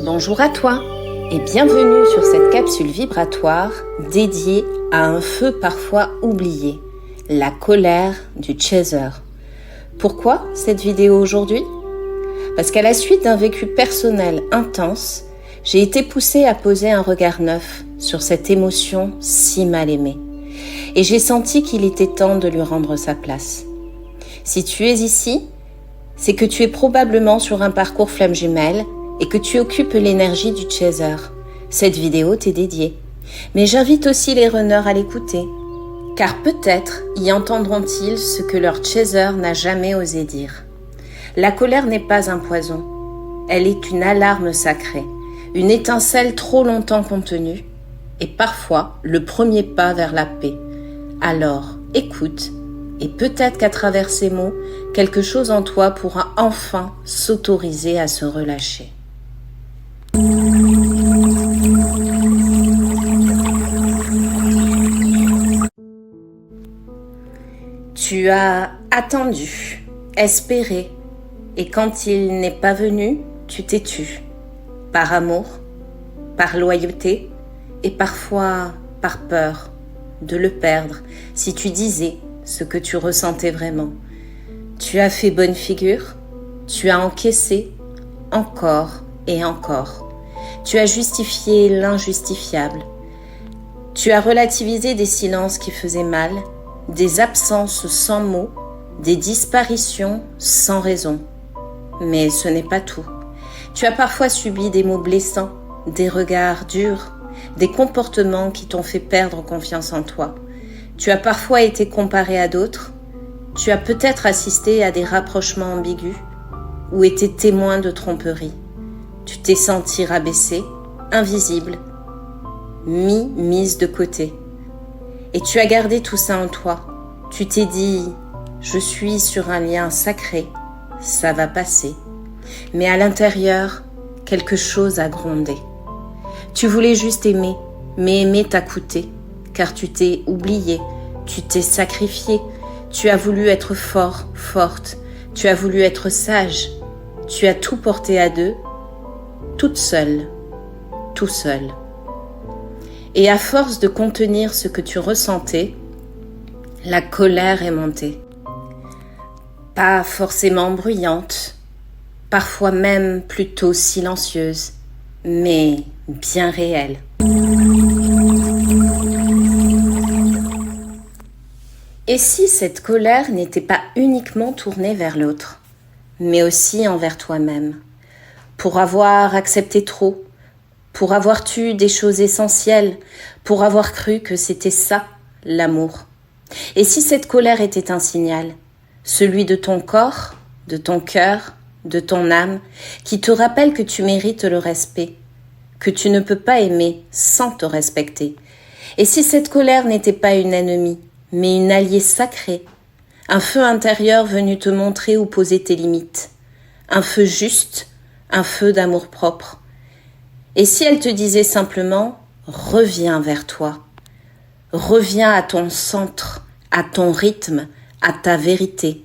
Bonjour à toi et bienvenue sur cette capsule vibratoire dédiée à un feu parfois oublié, la colère du chaser. Pourquoi cette vidéo aujourd'hui ? Parce qu'à la suite d'un vécu personnel intense, j'ai été poussée à poser un regard neuf sur cette émotion si mal aimée. Et j'ai senti qu'il était temps de lui rendre sa place. Si tu es ici, c'est que tu es probablement sur un parcours flamme jumelle et que tu occupes l'énergie du chaser. Cette vidéo t'est dédiée. Mais j'invite aussi les runners à l'écouter, car peut-être y entendront-ils ce que leur chaser n'a jamais osé dire. La colère n'est pas un poison, elle est une alarme sacrée, une étincelle trop longtemps contenue, et parfois le premier pas vers la paix. Alors, écoute, et peut-être qu'à travers ces mots, quelque chose en toi pourra enfin s'autoriser à se relâcher. Tu as attendu, espéré, et quand il n'est pas venu, tu t'es tu. Par amour, par loyauté, et parfois par peur de le perdre si tu disais ce que tu ressentais vraiment. Tu as fait bonne figure, tu as encaissé encore et encore. Tu as justifié l'injustifiable. Tu as relativisé des silences qui faisaient mal, des absences sans mots, des disparitions sans raison. Mais ce n'est pas tout. Tu as parfois subi des mots blessants, des regards durs, des comportements qui t'ont fait perdre confiance en toi. Tu as parfois été comparé à d'autres. Tu as peut-être assisté à des rapprochements ambigus ou été témoin de tromperies. Tu t'es senti rabaissé, invisible, mise de côté. Et tu as gardé tout ça en toi. Tu t'es dit « Je suis sur un lien sacré, ça va passer ». Mais à l'intérieur, quelque chose a grondé. Tu voulais juste aimer, mais aimer t'a coûté, car tu t'es oublié, tu t'es sacrifié, tu as voulu être fort, forte, tu as voulu être sage, tu as tout porté à deux, toute seule, tout seul. Et à force de contenir ce que tu ressentais, la colère est montée. Pas forcément bruyante, parfois même plutôt silencieuse, mais bien réelle. Et si cette colère n'était pas uniquement tournée vers l'autre, mais aussi envers toi-même, pour avoir accepté trop, pour avoir tué des choses essentielles, pour avoir cru que c'était ça, l'amour. Et si cette colère était un signal, celui de ton corps, de ton cœur, de ton âme, qui te rappelle que tu mérites le respect, que tu ne peux pas aimer sans te respecter. Et si cette colère n'était pas une ennemie, mais une alliée sacrée, un feu intérieur venu te montrer où poser tes limites, un feu juste, un feu d'amour-propre. Et si elle te disait simplement « Reviens vers toi », reviens à ton centre, à ton rythme, à ta vérité,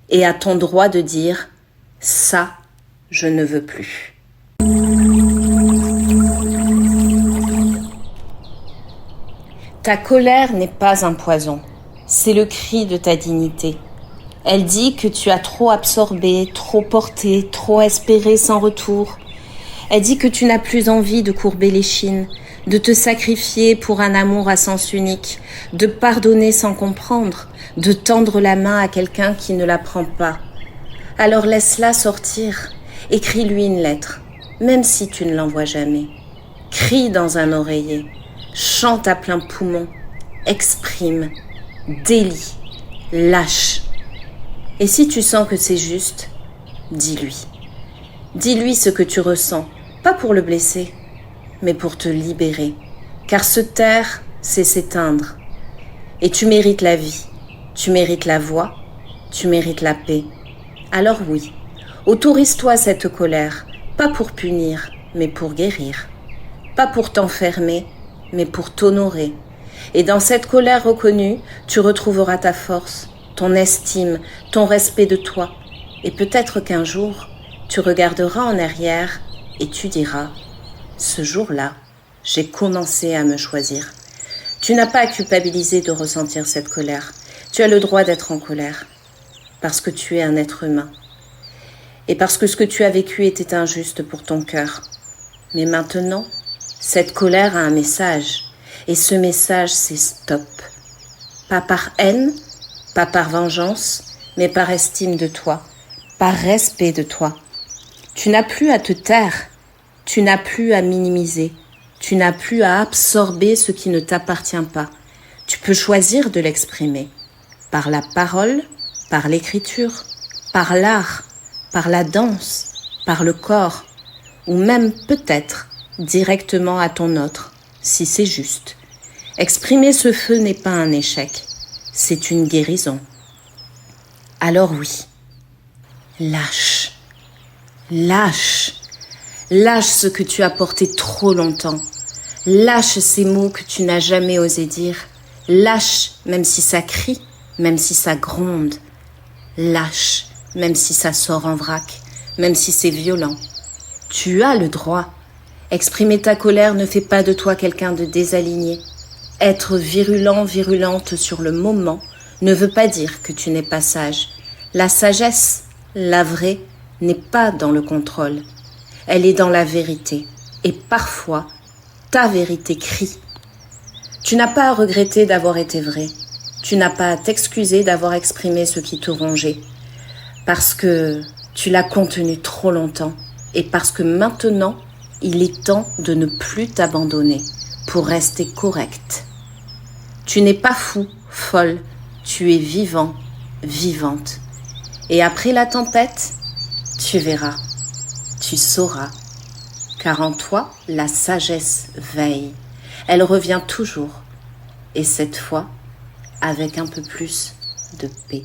et à ton droit de dire « ça, je ne veux plus ». Ta colère n'est pas un poison, c'est le cri de ta dignité. Elle dit que tu as trop absorbé, trop porté, trop espéré sans retour. Elle dit que tu n'as plus envie de courber l'échine, de te sacrifier pour un amour à sens unique, de pardonner sans comprendre, de tendre la main à quelqu'un qui ne la prend pas. Alors laisse-la sortir, écris-lui une lettre, même si tu ne l'envoies jamais. Crie dans un oreiller, chante à plein poumon, exprime, délie, lâche. Et si tu sens que c'est juste, dis-lui. Dis-lui ce que tu ressens, pas pour le blesser, mais pour te libérer. Car se taire, c'est s'éteindre. Et tu mérites la vie, tu mérites la voix, tu mérites la paix. Alors oui, autorise-toi cette colère, pas pour punir, mais pour guérir. Pas pour t'enfermer, mais pour t'honorer. Et dans cette colère reconnue, tu retrouveras ta force, ton estime, ton respect de toi. Et peut-être qu'un jour, tu regarderas en arrière et tu diras, ce jour-là, j'ai commencé à me choisir. Tu n'as pas à culpabiliser de ressentir cette colère. Tu as le droit d'être en colère, parce que tu es un être humain. Et parce que ce que tu as vécu était injuste pour ton cœur. Mais maintenant, cette colère a un message. Et ce message, c'est stop. Pas par haine, pas par vengeance, mais par estime de toi, par respect de toi. Tu n'as plus à te taire, tu n'as plus à minimiser, tu n'as plus à absorber ce qui ne t'appartient pas. Tu peux choisir de l'exprimer, par la parole, par l'écriture, par l'art, par la danse, par le corps, ou même peut-être directement à ton autre, si c'est juste. Exprimer ce feu n'est pas un échec, c'est une guérison. Alors oui, lâche, lâche, lâche ce que tu as porté trop longtemps. Lâche ces mots que tu n'as jamais osé dire. Lâche, même si ça crie, même si ça gronde. Lâche, même si ça sort en vrac, même si c'est violent. Tu as le droit. Exprimer ta colère ne fait pas de toi quelqu'un de désaligné. Être virulent, virulente sur le moment ne veut pas dire que tu n'es pas sage. La sagesse, la vraie, n'est pas dans le contrôle. Elle est dans la vérité. Et parfois, ta vérité crie. Tu n'as pas à regretter d'avoir été vrai. Tu n'as pas à t'excuser d'avoir exprimé ce qui te rongeait. Parce que tu l'as contenu trop longtemps. Et parce que maintenant, il est temps de ne plus t'abandonner pour rester correct. Tu n'es pas fou, folle. Tu es vivant, vivante. Et après la tempête, tu verras, tu sauras. Car en toi, la sagesse veille. Elle revient toujours. Et cette fois, avec un peu plus de paix.